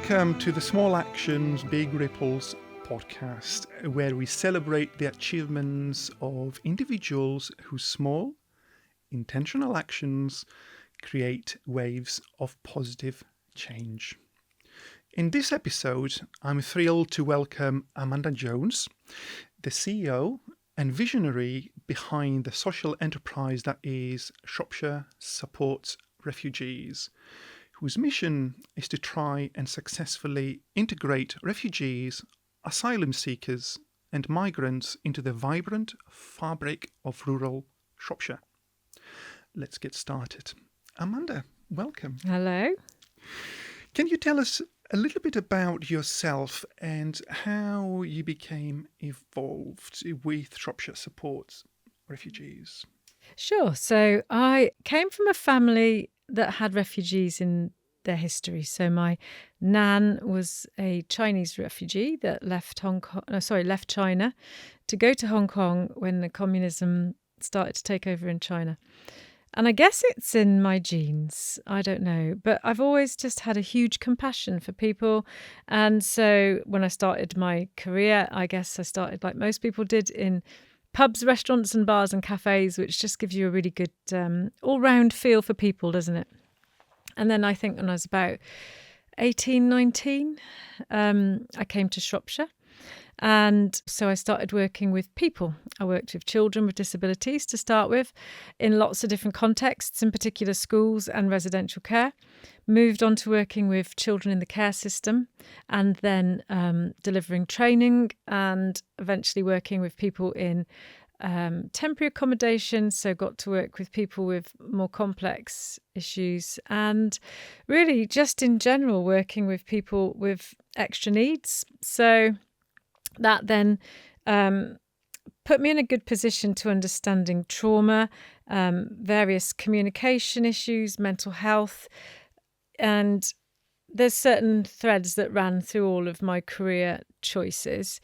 Welcome to the Small Actions, Big Ripples podcast, where we celebrate the achievements of individuals whose small, intentional actions create waves of positive change. In this episode, I'm thrilled to welcome Amanda Jones, the CEO and visionary behind the social enterprise that is Shropshire Supports Refugees, whose mission is to try and successfully integrate refugees, asylum seekers and migrants into the vibrant fabric of rural Shropshire. Let's get started. Amanda, welcome. Hello. Can you tell us a little bit about yourself and how you became involved with Shropshire Supports Refugees? Sure. So I came from a family that had refugees in their history. So my nan was a Chinese refugee that left China to go to Hong Kong when the communism started to take over in China. And I guess it's in my genes. I don't know. But I've always just had a huge compassion for people. And so when I started my career, I guess I started like most people did in pubs, restaurants and bars and cafes, which just gives you a really good all-round feel for people, doesn't it? And then I think when I was about 18, 19, I came to Shropshire. And so I started working with people. I worked with children with disabilities to start with in lots of different contexts, in particular schools and residential care. Moved on to working with children in the care system and then delivering training and eventually working with people in temporary accommodation. So got to work with people with more complex issues and really just in general working with people with extra needs. So that then put me in a good position to understanding trauma, various communication issues, mental health. And there's certain threads that ran through all of my career choices.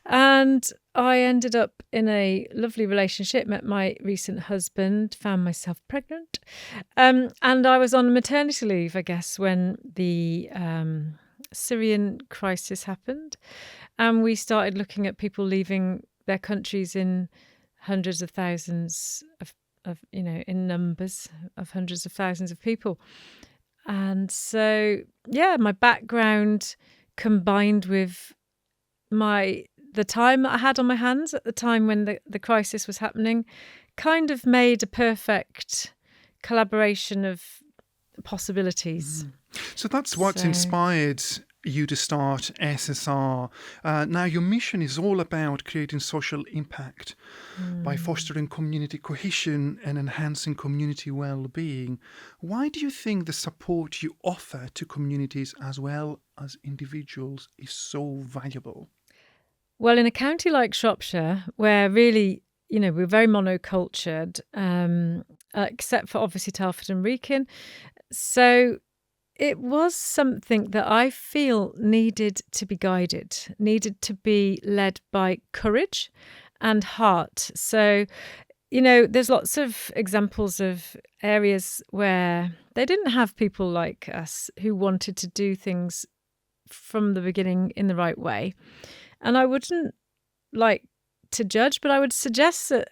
And I ended up in a lovely relationship, met my recent husband, found myself pregnant. And I was on maternity leave, I guess, when the Syrian crisis happened. And we started looking at people leaving their countries in hundreds of thousands in numbers of hundreds of thousands of people. And so, my background combined with the time that I had on my hands at the time when the crisis was happening kind of made a perfect collaboration of possibilities. So that's what's inspired you to start SSR. Now, your mission is all about creating social impact by fostering community cohesion and enhancing community well-being. Why do you think the support you offer to communities as well as individuals is so valuable? Well, in a county like Shropshire, where really, we're very monocultured, except for obviously Telford and Wrekin. So it was something that I feel needed to be guided, needed to be led by courage and heart. So, there's lots of examples of areas where they didn't have people like us who wanted to do things from the beginning in the right way. And I wouldn't like to judge, but I would suggest that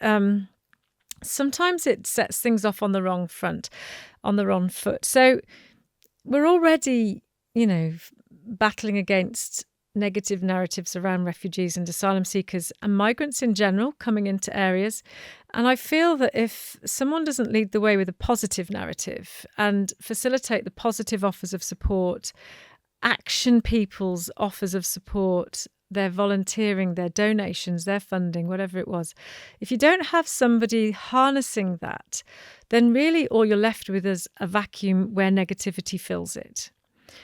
sometimes it sets things off on the wrong foot. So we're already, battling against negative narratives around refugees and asylum seekers and migrants in general coming into areas. And I feel that if someone doesn't lead the way with a positive narrative and facilitate the positive offers of support, action people's offers of support, their volunteering, their donations, their funding, whatever it was. If you don't have somebody harnessing that, then really all you're left with is a vacuum where negativity fills it.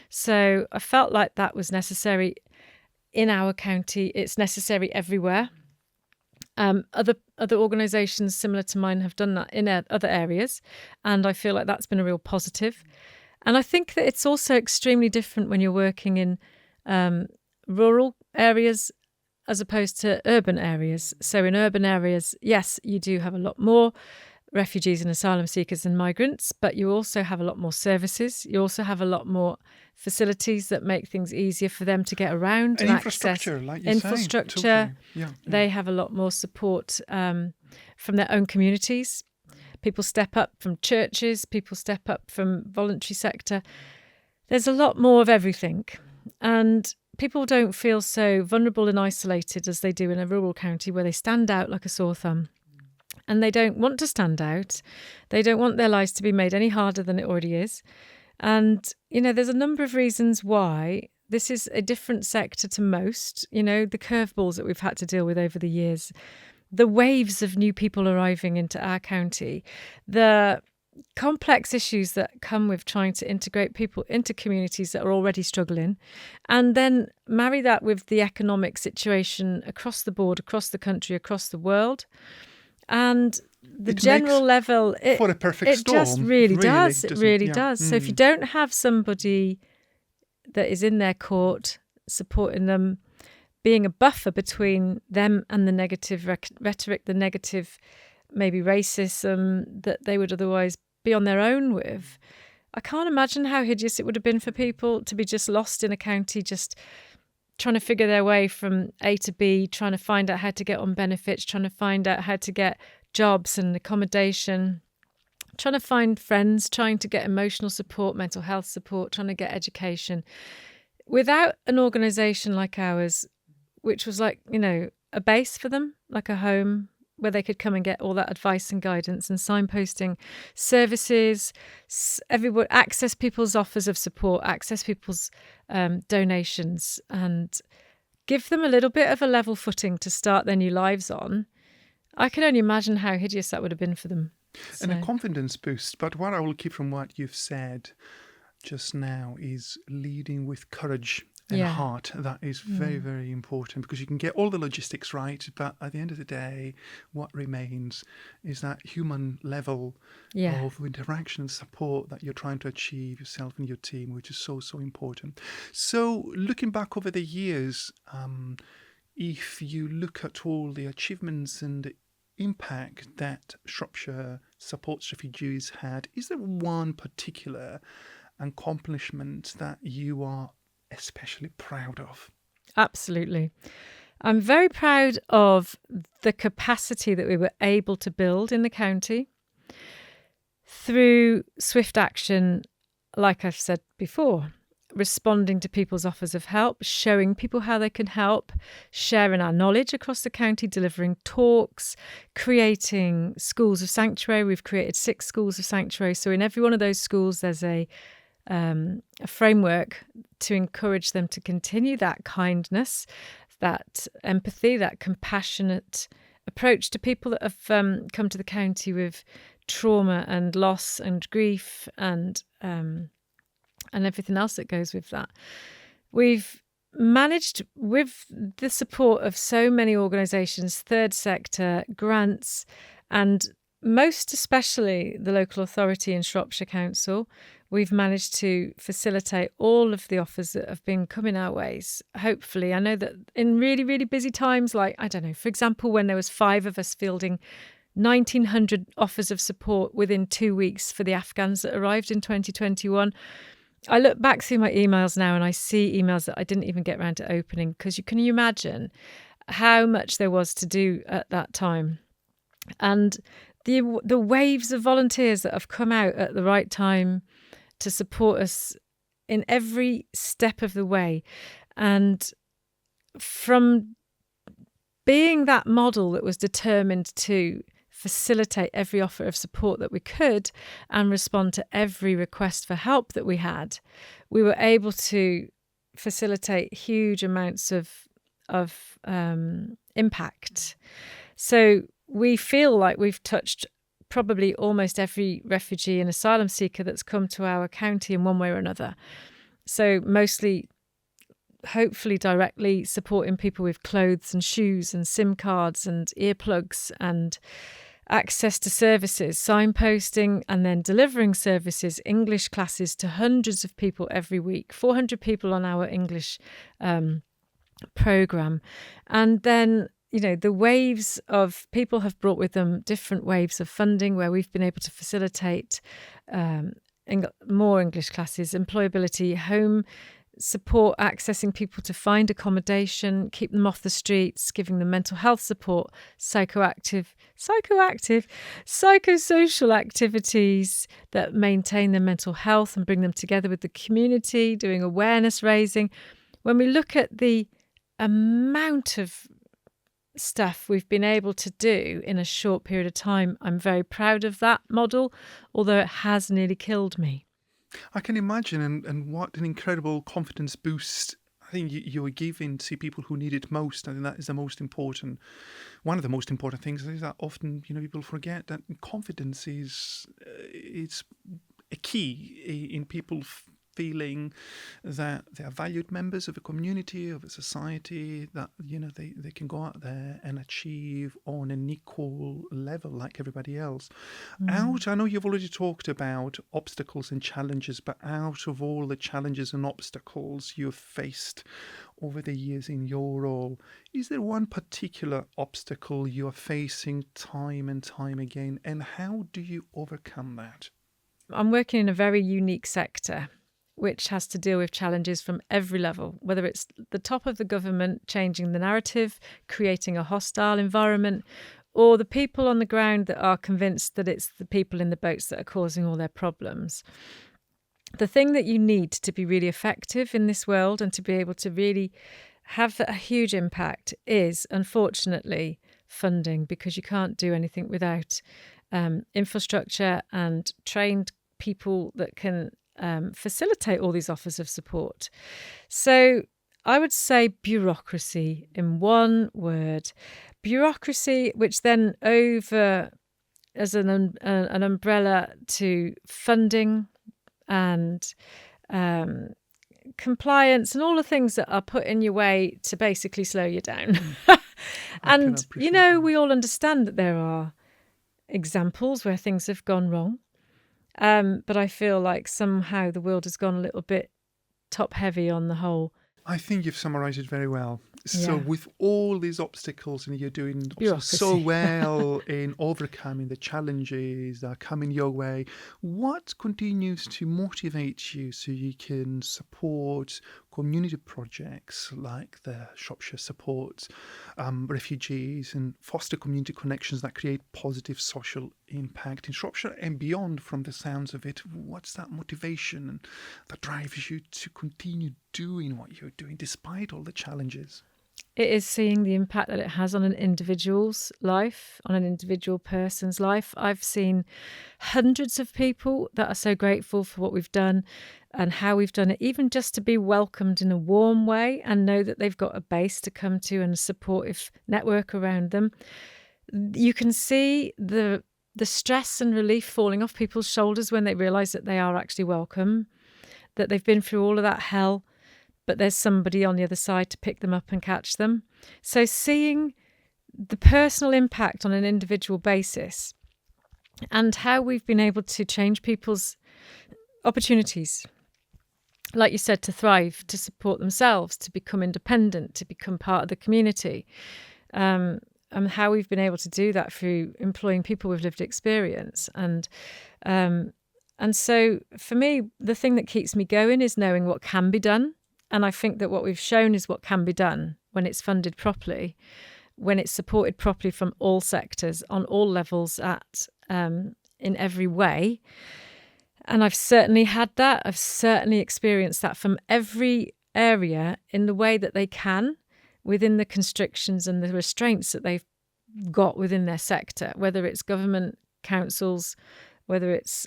So I felt like that was necessary in our county. It's necessary everywhere. Other organisations similar to mine have done that in other areas, and I feel like that's been a real positive. And I think that it's also extremely different when you're working in rural areas as opposed to urban areas. So in urban areas, yes, you do have a lot more refugees and asylum seekers and migrants, but you also have a lot more services. You also have a lot more facilities that make things easier for them to get around and infrastructure, access like you're infrastructure. saying. Totally. Yeah. They have a lot more support from their own communities. People step up from churches, people step up from voluntary sector. There's a lot more of everything. And people don't feel so vulnerable and isolated as they do in a rural county where they stand out like a sore thumb. And they don't want to stand out. They don't want their lives to be made any harder than it already is. And, there's a number of reasons why this is a different sector to most. The curveballs that we've had to deal with over the years, the waves of new people arriving into our county, the complex issues that come with trying to integrate people into communities that are already struggling, and then marry that with the economic situation across the board, across the country, across the world. And the general level, for a perfect storm. It just really does. It really yeah. does. So if you don't have somebody that is in their court supporting them, being a buffer between them and the negative rhetoric, the negative maybe racism that they would otherwise be on their own with, I can't imagine how hideous it would have been for people to be just lost in a county, just trying to figure their way from A to B, trying to find out how to get on benefits, trying to find out how to get jobs and accommodation, trying to find friends, trying to get emotional support, mental health support, trying to get education. Without an organisation like ours, which was like, a base for them, like a home where they could come and get all that advice and guidance and signposting services, everyone access people's offers of support, access people's donations, and give them a little bit of a level footing to start their new lives on. I can only imagine how hideous that would have been for them. And a confidence boost. But what I will keep from what you've said just now is leading with courage and heart. That is very, very important, because you can get all the logistics right, but at the end of the day, what remains is that human level of interaction and support that you're trying to achieve yourself and your team, which is so, so important. So looking back over the years, if you look at all the achievements and the impact that Shropshire Supports Refugees had, is there one particular accomplishment that you are especially proud of? Absolutely. I'm very proud of the capacity that we were able to build in the county through swift action, like I've said before, responding to people's offers of help, showing people how they can help, sharing our knowledge across the county, delivering talks, creating schools of sanctuary. We've created 6 schools of sanctuary. So in every one of those schools, there's a framework to encourage them to continue that kindness, that empathy, that compassionate approach to people that have come to the county with trauma and loss and grief and everything else that goes with that. We've managed, with the support of so many organisations, third sector, grants, and most especially the local authority in Shropshire Council, we've managed to facilitate all of the offers that have been coming our ways. Hopefully, I know that in really, really busy times, like, I don't know, for example, when there was 5 of us fielding 1,900 offers of support within 2 weeks for the Afghans that arrived in 2021, I look back through my emails now and I see emails that I didn't even get around to opening, because you can imagine how much there was to do at that time. And the waves of volunteers that have come out at the right time to support us in every step of the way. And from being that model that was determined to facilitate every offer of support that we could and respond to every request for help that we had, we were able to facilitate huge amounts of impact. So we feel like we've touched probably almost every refugee and asylum seeker that's come to our county in one way or another. So mostly, hopefully directly supporting people with clothes and shoes and SIM cards and earplugs and access to services, signposting, and then delivering services, English classes to hundreds of people every week, 400 people on our English programme. And then, the waves of people have brought with them different waves of funding where we've been able to facilitate more English classes, employability, home support, accessing people to find accommodation, keep them off the streets, giving them mental health support, psychosocial activities that maintain their mental health and bring them together with the community, doing awareness raising. When we look at the amount of stuff we've been able to do in a short period of time, I'm very proud of that model, although it has nearly killed me. I can imagine, and what an incredible confidence boost I think you were giving to people who need it most. I think that is the most important, one of the most important things is that often, people forget that confidence is it's a key in people feeling that they are valued members of a community, of a society, that they can go out there and achieve on an equal level like everybody else. I know you've already talked about obstacles and challenges, but out of all the challenges and obstacles you've faced over the years in your role, is there one particular obstacle you are facing time and time again, and how do you overcome that? I'm working in a very unique sector, which has to deal with challenges from every level, whether it's the top of the government changing the narrative, creating a hostile environment, or the people on the ground that are convinced that it's the people in the boats that are causing all their problems. The thing that you need to be really effective in this world and to be able to really have a huge impact is, unfortunately, funding, because you can't do anything without infrastructure and trained people that can facilitate all these offers of support. So I would say bureaucracy in one word. Bureaucracy, which then over as an umbrella to funding and compliance and all the things that are put in your way to basically slow you down. And, we all understand that there are examples where things have gone wrong. But I feel like somehow the world has gone a little bit top heavy on the whole. I think you've summarised it very well. So with all these obstacles, and you're doing so well in overcoming the challenges that are coming your way, what continues to motivate you so you can support community projects like the Shropshire Supports Refugees and foster community connections that create positive social impact in Shropshire and beyond? From the sounds of it, what's that motivation that drives you to continue doing what you're doing despite all the challenges? It is seeing the impact that it has on an individual's life, on an individual person's life. I've seen hundreds of people that are so grateful for what we've done and how we've done it, even just to be welcomed in a warm way and know that they've got a base to come to and a supportive network around them. You can see the stress and relief falling off people's shoulders when they realise that they are actually welcome, that they've been through all of that hell, but there's somebody on the other side to pick them up and catch them. So seeing the personal impact on an individual basis and how we've been able to change people's opportunities, like you said, to thrive, to support themselves, to become independent, to become part of the community, and how we've been able to do that through employing people with lived experience. And so for me, the thing that keeps me going is knowing what can be done. And I think that what we've shown is what can be done when it's funded properly, when it's supported properly from all sectors, on all levels, in every way. And I've certainly had that. I've certainly experienced that from every area in the way that they can, within the constrictions and the restraints that they've got within their sector, whether it's government, councils, whether it's,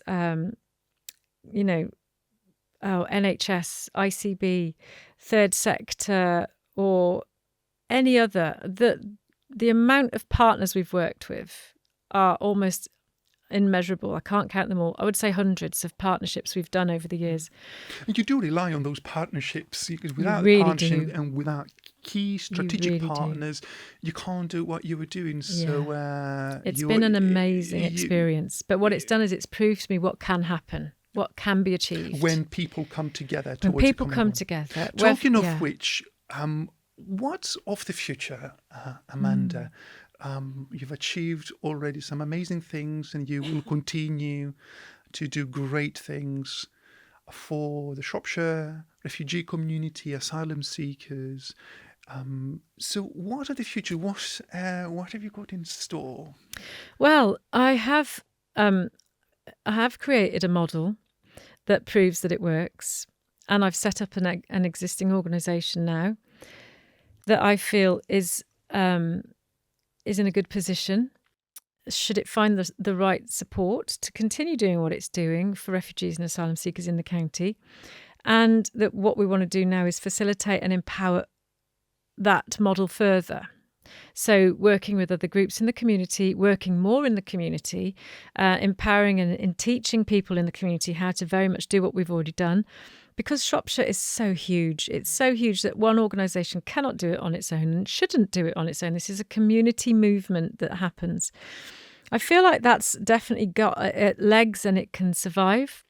NHS, ICB, third sector, or any other. The amount of partners we've worked with are almost immeasurable. I can't count them all. I would say hundreds of partnerships we've done over the years. And you do rely on those partnerships, because without partnership and without key strategic partners, you can't do what you were doing. So it's been an amazing experience. But what it's done is it's proved to me what can happen, what can be achieved when people come together. When people come together. Talking of which, what's of the future, Amanda? You've achieved already some amazing things, and you will continue to do great things for the Shropshire refugee community, asylum seekers. So, what are the future? What have you got in store? Well, I have created a model that proves that it works, and I've set up an existing organisation now that I feel is in a good position. Should it find the right support to continue doing what it's doing for refugees and asylum seekers in the county, and that what we want to do now is facilitate and empower that model further. So working with other groups in the community, working more in the community, empowering and teaching people in the community how to very much do what we've already done. Because Shropshire is so huge, it's so huge that one organisation cannot do it on its own and shouldn't do it on its own. This is a community movement that happens. I feel like that's definitely got legs and it can survive.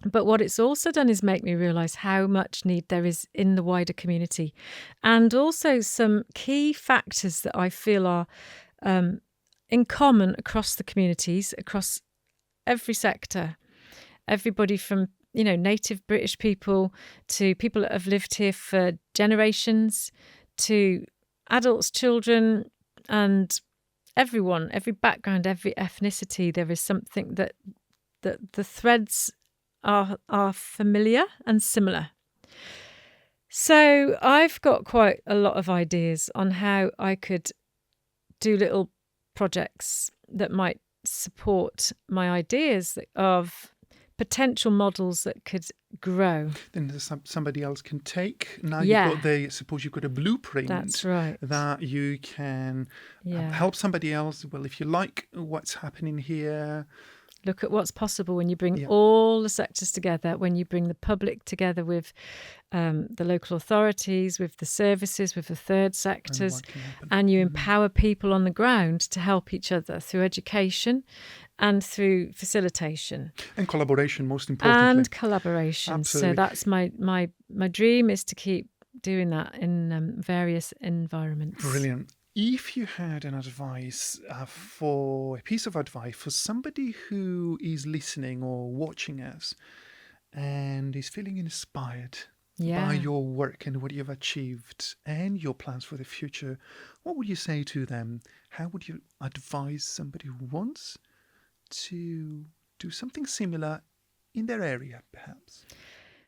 But what it's also done is make me realise how much need there is in the wider community, and also some key factors that I feel are in common across the communities, across every sector. Everybody from, native British people to people that have lived here for generations, to adults, children, and everyone, every background, every ethnicity. There is something that the threads are familiar and similar. So I've got quite a lot of ideas on how I could do little projects that might support my ideas of potential models that could grow. Then somebody else can take. Now Yeah. suppose you've got a blueprint. That's right. That you can Yeah. help somebody else. Well, if you like what's happening here, look at what's possible when you bring all the sectors together, when you bring the public together with the local authorities, with the services, with the third sectors, and you empower people on the ground to help each other through education and through facilitation. And collaboration, most importantly. And collaboration. Absolutely. So that's my dream, is to keep doing that in various environments. Brilliant. If you had an advice a piece of advice for somebody who is listening or watching us and is feeling inspired by your work and what you've achieved and your plans for the future, what would you say to them? How would you advise somebody who wants to do something similar in their area, perhaps?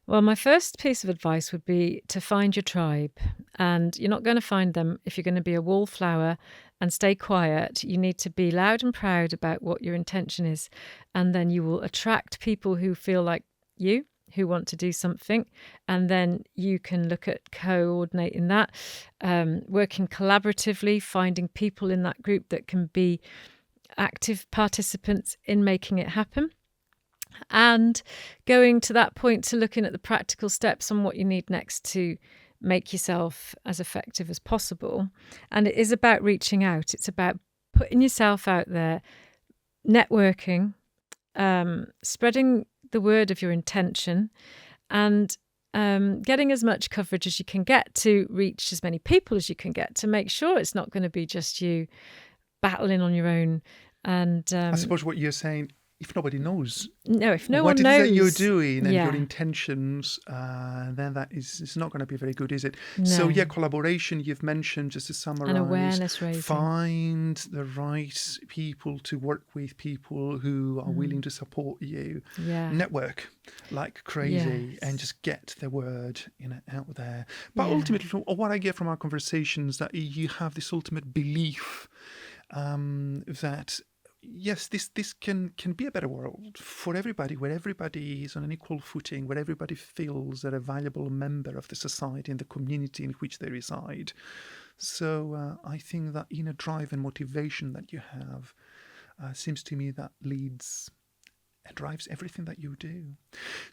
Well, my first piece of advice would be to find your tribe. And you're not going to find them if you're going to be a wallflower and stay quiet. You need to be loud and proud about what your intention is. And then you will attract people who feel like you, who want to do something. And then you can look at coordinating that, working collaboratively, finding people in that group that can be active participants in making it happen. And going to that point to looking at the practical steps on what you need next to make yourself as effective as possible. And it is about reaching out. It's about putting yourself out there, networking, spreading the word of your intention, and getting as much coverage as you can get to reach as many people as you can get, to make sure it's not going to be just you battling on your own. And I suppose what you're saying, if nobody knows, if no what one knows that you're doing and your intentions, then that is not going to be very good, is it? No. So collaboration you've mentioned, just to summarize, and awareness raising. Find the right people to work with, people who are willing to support you. Network like crazy, and just get the word out there. But ultimately, what I get from our conversations, that you have this ultimate belief that yes, this can be a better world for everybody, where everybody is on an equal footing, where everybody feels they're a valuable member of the society and the community in which they reside. So I think that inner drive and motivation that you have seems to me that leads and drives everything that you do.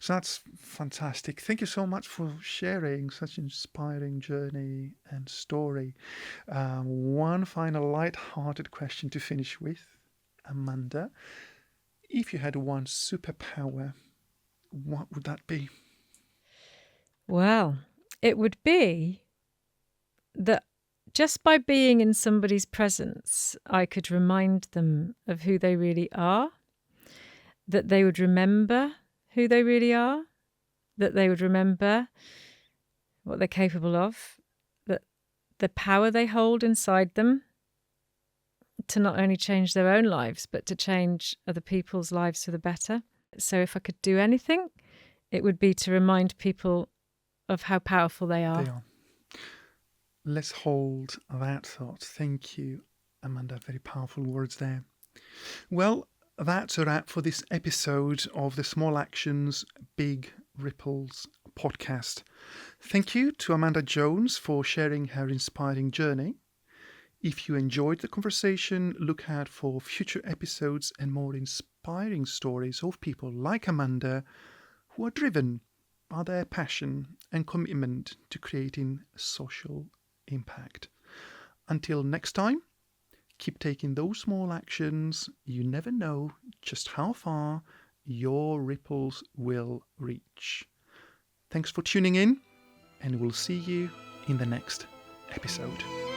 So that's fantastic. Thank you so much for sharing such an inspiring journey and story. One final light-hearted question to finish with. Amanda, if you had one superpower, what would that be? Well, it would be that just by being in somebody's presence, I could remind them of who they really are, that they would remember who they really are, that they would remember what they're capable of, that the power they hold inside them to not only change their own lives, but to change other people's lives for the better. So if I could do anything, it would be to remind people of how powerful they are. They are. Let's hold that thought. Thank you, Amanda. Very powerful words there. Well, that's a wrap for this episode of the Small Actions, Big Ripples podcast. Thank you to Amanda Jones for sharing her inspiring journey. If you enjoyed the conversation, look out for future episodes and more inspiring stories of people like Amanda who are driven by their passion and commitment to creating social impact. Until next time, keep taking those small actions. You never know just how far your ripples will reach. Thanks for tuning in, and we'll see you in the next episode.